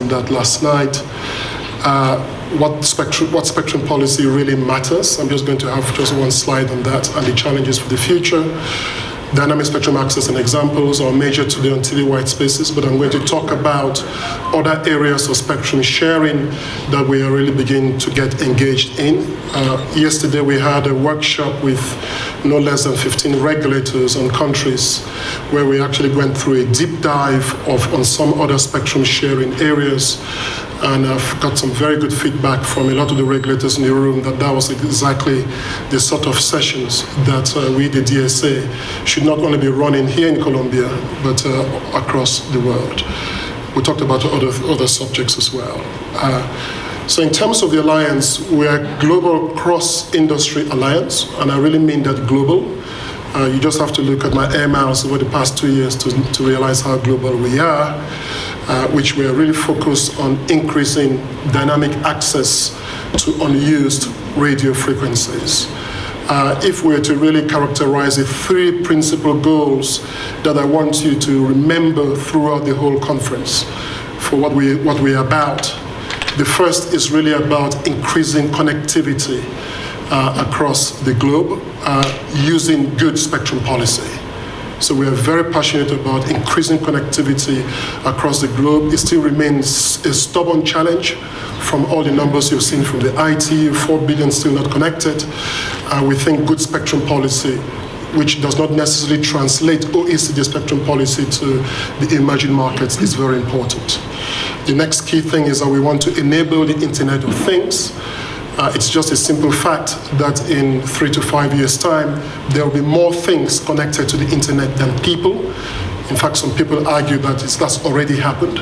that last night. What spectrum policy really matters. I'm just going to have just one slide on that and the challenges for the future. Dynamic spectrum access and examples are major today on TV white spaces, but I'm going to talk about other areas of spectrum sharing that we are really beginning to get engaged in. Yesterday we had a workshop with no less than 15 regulators on countries where we actually went through a deep dive on some other spectrum sharing areas. And I've got some very good feedback from a lot of the regulators in the room that was exactly the sort of sessions that we, the DSA, should not only be running here in Colombia, but across the world. We talked about other subjects as well. So in terms of the alliance, we are a global cross-industry alliance, and I really mean that global. You just have to look at my air miles over the past 2 years to realize how global we are, which we are really focused on increasing dynamic access to unused radio frequencies. If we were to really characterize the 3 principal goals that I want you to remember throughout the whole conference for what we are about, the first is really about increasing connectivity across the globe using good spectrum policy. So we are very passionate about increasing connectivity across the globe. It still remains a stubborn challenge from all the numbers you've seen from the IT, 4 billion still not connected. We think good spectrum policy, which does not necessarily translate OECD spectrum policy to the emerging markets, is very important. The next key thing is that we want to enable the Internet of Things. It's just a simple fact that in 3 to 5 years' time, there will be more things connected to the internet than people. In fact, some people argue that that's already happened.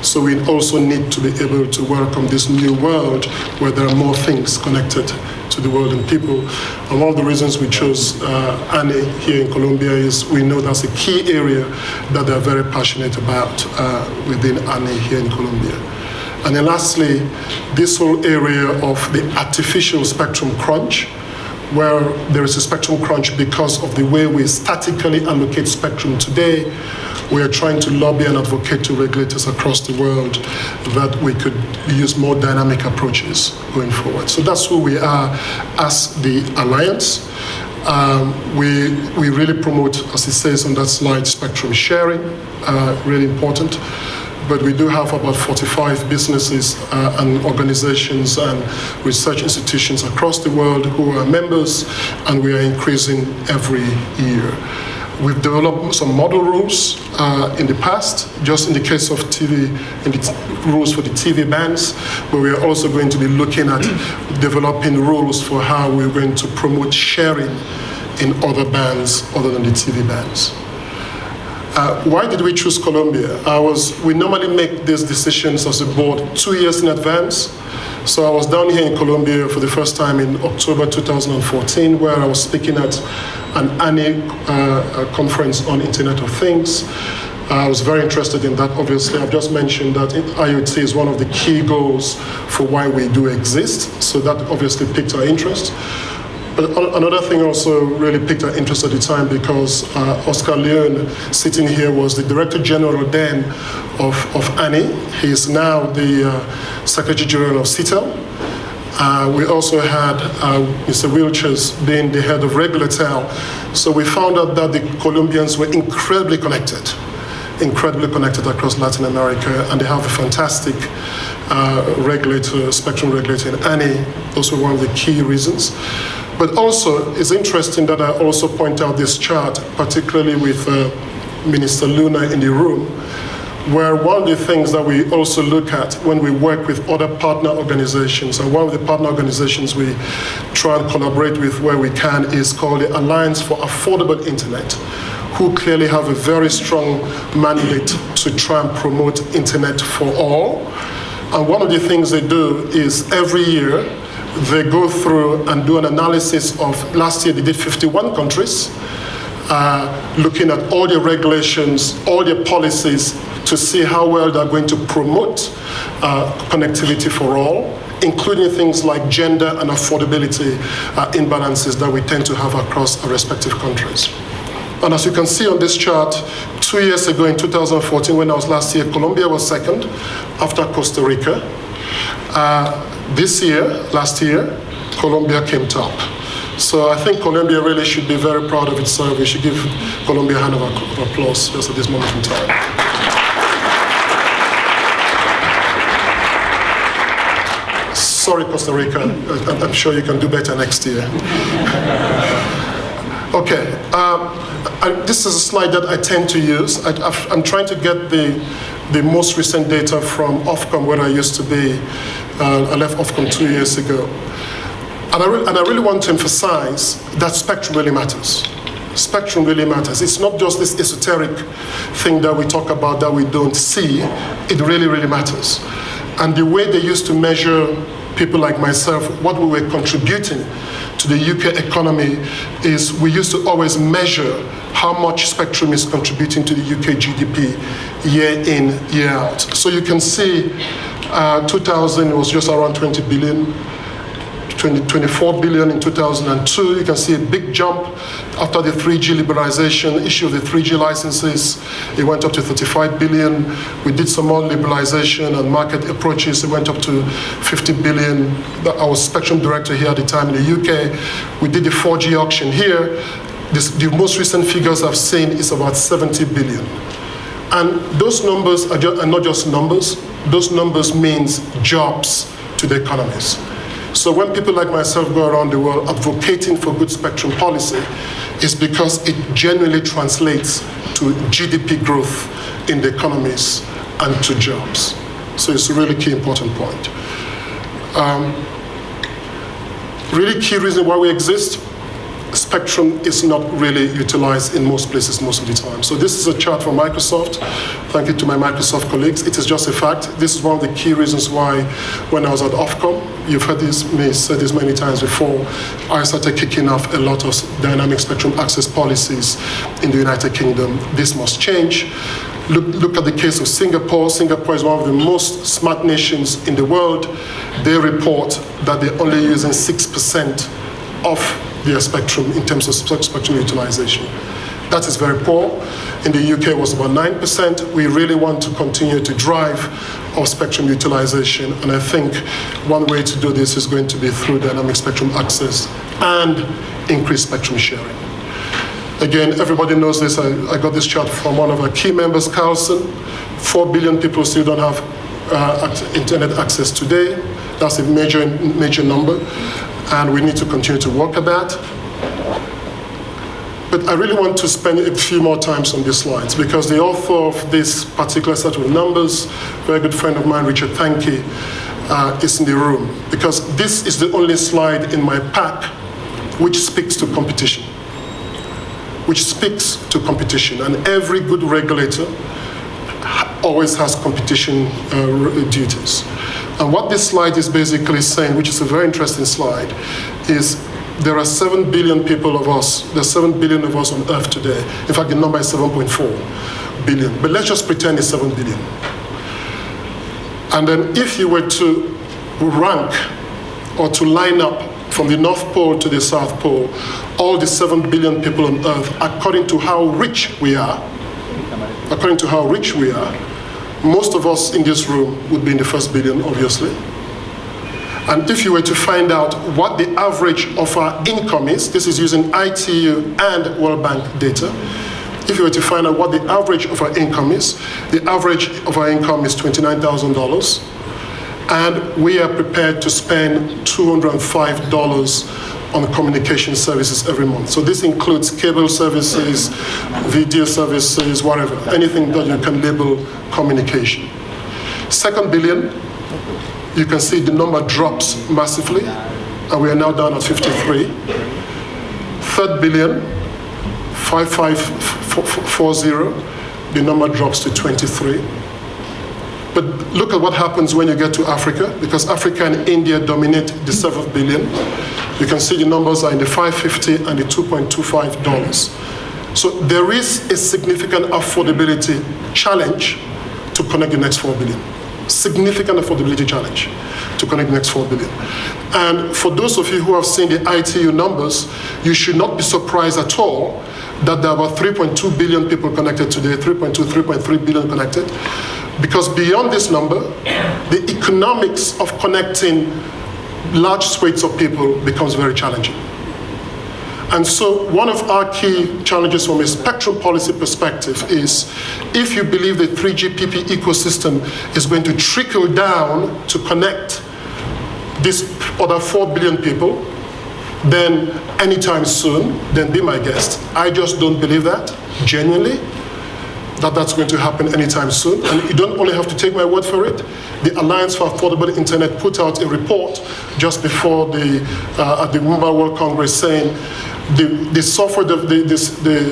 So we also need to be able to welcome this new world where there are more things connected to the world and people. And one of the reasons we chose ANE here in Colombia is we know that's a key area that they're very passionate about within ANE here in Colombia. And then lastly, this whole area of the artificial spectrum crunch, where there is a spectrum crunch because of the way we statically allocate spectrum today. We are trying to lobby and advocate to regulators across the world that we could use more dynamic approaches going forward. So that's who we are as the Alliance. We really promote, as it says on that slide, spectrum sharing, really important. But we do have about 45 businesses and organizations and research institutions across the world who are members, and we are increasing every year. We've developed some model rules in the past, just in the case of TV, in the rules for the TV bands, but we are also going to be looking at developing rules for how we're going to promote sharing in other bands other than the TV bands. Why did we choose Colombia? We normally make these decisions as a board 2 years in advance. So I was down here in Colombia for the first time in October 2014, where I was speaking at an ANE conference on Internet of Things. I was very interested in that, obviously. I've just mentioned that IoT is one of the key goals for why we do exist. So that obviously piqued our interest. But another thing also really piqued our interest at the time because Oscar Leon, sitting here, was the Director General then of ANE. He is now the Secretary General of CITEL. We also had Mr. Wilches being the head of Regulatel. So we found out that the Colombians were incredibly connected across Latin America, and they have a fantastic spectrum regulator in ANE. Those were one of the key reasons. But also, it's interesting that I also point out this chart, particularly with Minister Luna in the room, where one of the things that we also look at when we work with other partner organizations, and one of the partner organizations we try and collaborate with where we can is called the Alliance for Affordable Internet, who clearly have a very strong mandate to try and promote internet for all. And one of the things they do is every year, they go through and do an analysis of, last year they did 51 countries, looking at all the regulations, all the policies to see how well they're going to promote connectivity for all, including things like gender and affordability imbalances that we tend to have across our respective countries. And as you can see on this chart, 2 years ago in 2014, when I was last here, Colombia was second after Costa Rica. Last year, Colombia came top. So I think Colombia really should be very proud of itself. We should give Colombia a hand of applause just at this moment in time. Sorry, Costa Rica. I'm sure you can do better next year. Okay. This is a slide that I tend to use. I'm trying to get the most recent data from Ofcom, where I used to be. I left Ofcom 2 years ago. And I really want to emphasize that spectrum really matters. Spectrum really matters. It's not just this esoteric thing that we talk about that we don't see. It really, really matters. And the way they used to measure people like myself, what we were contributing to the UK economy is we used to always measure how much spectrum is contributing to the UK GDP year in, year out. So you can see 2000 it was just around 20 billion, 24 billion in 2002. You can see a big jump after the 3G liberalization, issue of the 3G licenses. It went up to 35 billion. We did some more liberalization and market approaches. It went up to 50 billion. I was spectrum director here at the time in the UK. We did the 4G auction here. The most recent figures I've seen is about 70 billion. And those numbers are not just numbers. Those numbers means jobs to the economies. So when people like myself go around the world advocating for good spectrum policy, it's because it genuinely translates to GDP growth in the economies and to jobs. So it's a really key important point. Really key reason why we exist, spectrum is not really utilized in most places most of the time. So this is a chart from Microsoft. Thank you to my Microsoft colleagues. It is just a fact. This is one of the key reasons why when I was at Ofcom, you've heard me say this many times before, I started kicking off a lot of dynamic spectrum access policies in the United Kingdom. This must change. Look at the case of Singapore. Singapore is one of the most smart nations in the world. They report that they're only using 6% of their spectrum in terms of spectrum utilization. That is very poor. In the UK, it was about 9%. We really want to continue to drive our spectrum utilization, and I think one way to do this is going to be through dynamic spectrum access and increased spectrum sharing. Again, everybody knows this. I got this chart from one of our key members, Carlson. 4 billion people still don't have internet access today. That's a major number, and we need to continue to work at that. But I really want to spend a few more times on these slides because the author of this particular set of numbers, very good friend of mine, Richard Thankey, is in the room, because this is the only slide in my pack which speaks to competition. And every good regulator always has competition duties. And what this slide is basically saying, which is a very interesting slide, is there are 7 billion people of us, there's 7 billion of us on Earth today. In fact, the number is 7.4 billion. But let's just pretend it's 7 billion. And then if you were to rank or to line up from the North Pole to the South Pole, all the 7 billion people on Earth, according to how rich we are, most of us in this room would be in the first billion, obviously. And if you were to find out what the average of our income is, this is using ITU and World Bank data. If you were to find out what the average of our income is, the average of our income is $29,000. And we are prepared to spend $205 on communication services every month. So this includes cable services, video services, whatever, anything that you can label communication. Second billion, you can see the number drops massively, and we are now down at 53. Third billion, 5540, the number drops to 23. But look at what happens when you get to Africa, because Africa and India dominate the 7 billion. You can see the numbers are in the $5.50 and the $2.25. So there is a significant affordability challenge to connect the next 4 billion. Significant affordability challenge to connect the next 4 billion. And for those of you who have seen the ITU numbers, you should not be surprised at all that there are about 3.2 billion people connected today, 3.3 billion connected, because beyond this number, the economics of connecting large swathes of people becomes very challenging. And so one of our key challenges from a spectrum policy perspective is, if you believe the 3GPP ecosystem is going to trickle down to connect this other 4 billion people, then anytime soon, then be my guest. I just don't believe that, genuinely, that that's going to happen anytime soon. And you don't only have to take my word for it. The Alliance for Affordable Internet put out a report just before at the Mobile World Congress saying the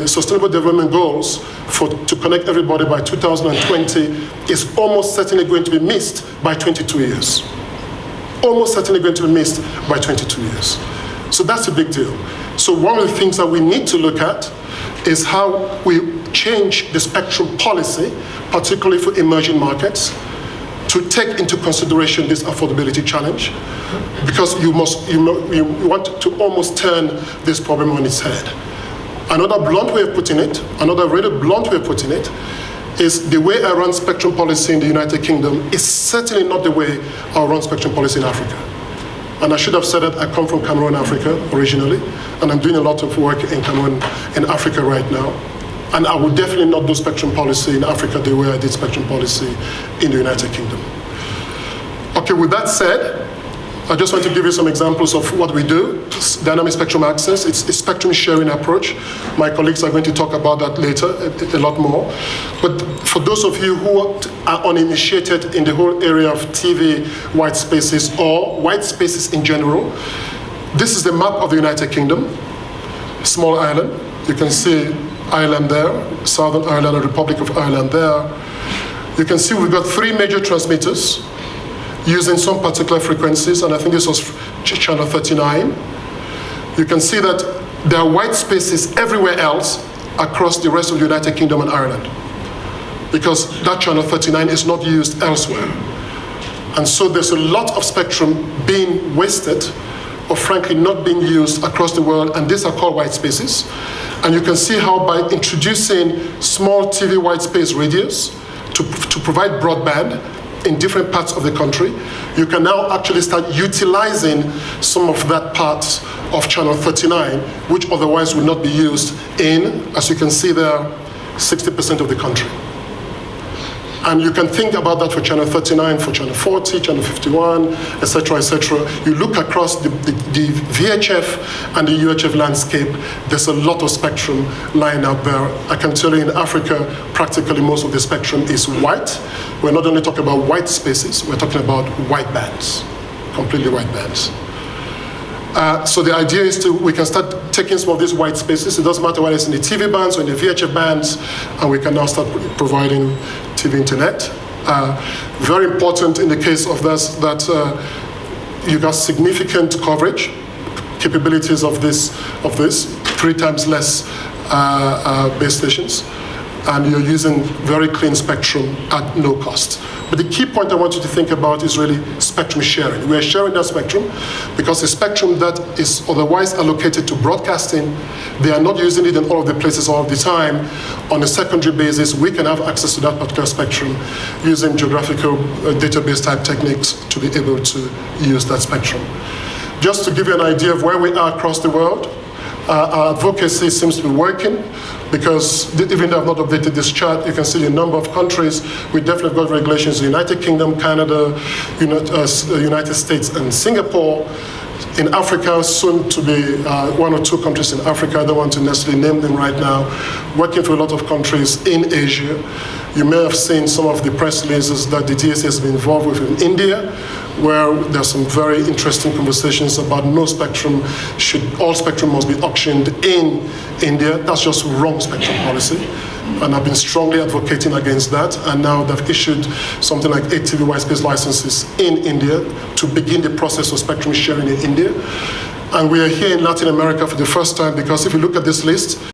Sustainable Development Goals to connect everybody by 2020 is almost certainly going to be missed by 22 years. Almost certainly going to be missed by 22 years. So that's a big deal. So one of the things that we need to look at is how we change the spectrum policy, particularly for emerging markets, to take into consideration this affordability challenge, because you want to almost turn this problem on its head. Another blunt way of putting it, another really blunt way of putting it, is the way I run spectrum policy in the United Kingdom is certainly not the way I run spectrum policy in Africa. And I should have said that I come from Cameroon, Africa, originally, and I'm doing a lot of work in Cameroon, in Africa right now. And I will definitely not do spectrum policy in Africa the way I did spectrum policy in the United Kingdom. Okay, with that said, I just want to give you some examples of what we do. It's dynamic spectrum access. It's a spectrum sharing approach. My colleagues are going to talk about that later a lot more. But for those of you who are uninitiated in the whole area of TV white spaces or white spaces in general, this is the map of the United Kingdom. Small island. You can see Ireland there, Southern Ireland and Republic of Ireland there. You can see we've got 3 major transmitters using some particular frequencies, and I think this was channel 39. You can see that there are white spaces everywhere else across the rest of the United Kingdom and Ireland, because that channel 39 is not used elsewhere. And so there's a lot of spectrum being wasted, or frankly not being used across the world, and these are called white spaces. And you can see how by introducing small TV white space radios to provide broadband in different parts of the country, you can now actually start utilizing some of that part of channel 39, which otherwise would not be used in, as you can see there, 60% of the country. And you can think about that for channel 39, for channel 40, channel 51, et cetera, et cetera. You look across the VHF and the UHF landscape, there's a lot of spectrum lying out there. I can tell you in Africa, practically most of the spectrum is white. We're not only talking about white spaces, we're talking about white bands, completely white bands. So the idea is we can start taking some of these white spaces. It doesn't matter whether it's in the TV bands or in the VHF bands, and we can now start providing TV internet. Very important in the case of this that you got significant coverage capabilities of this 3 times less base stations, and you're using very clean spectrum at no cost. But the key point I want you to think about is really spectrum sharing. We are sharing that spectrum because the spectrum that is otherwise allocated to broadcasting, they are not using it in all of the places all of the time. On a secondary basis, we can have access to that particular spectrum using geographical database type techniques to be able to use that spectrum. Just to give you an idea of where we are across the world, our advocacy seems to be working, because even though I've not updated this chart, you can see a number of countries. We definitely got regulations in the United Kingdom, Canada, United States, and Singapore. In Africa, soon to be 1 or 2 countries in Africa. I don't want to necessarily name them right now. Working for a lot of countries in Asia. You may have seen some of the press releases that the DSA has been involved with in India, where there's some very interesting conversations about no spectrum, all spectrum must be auctioned in India. That's just wrong spectrum policy. And I've been strongly advocating against that. And now they've issued something like 8 TV white space licenses in India to begin the process of spectrum sharing in India. And we are here in Latin America for the first time, because if you look at this list,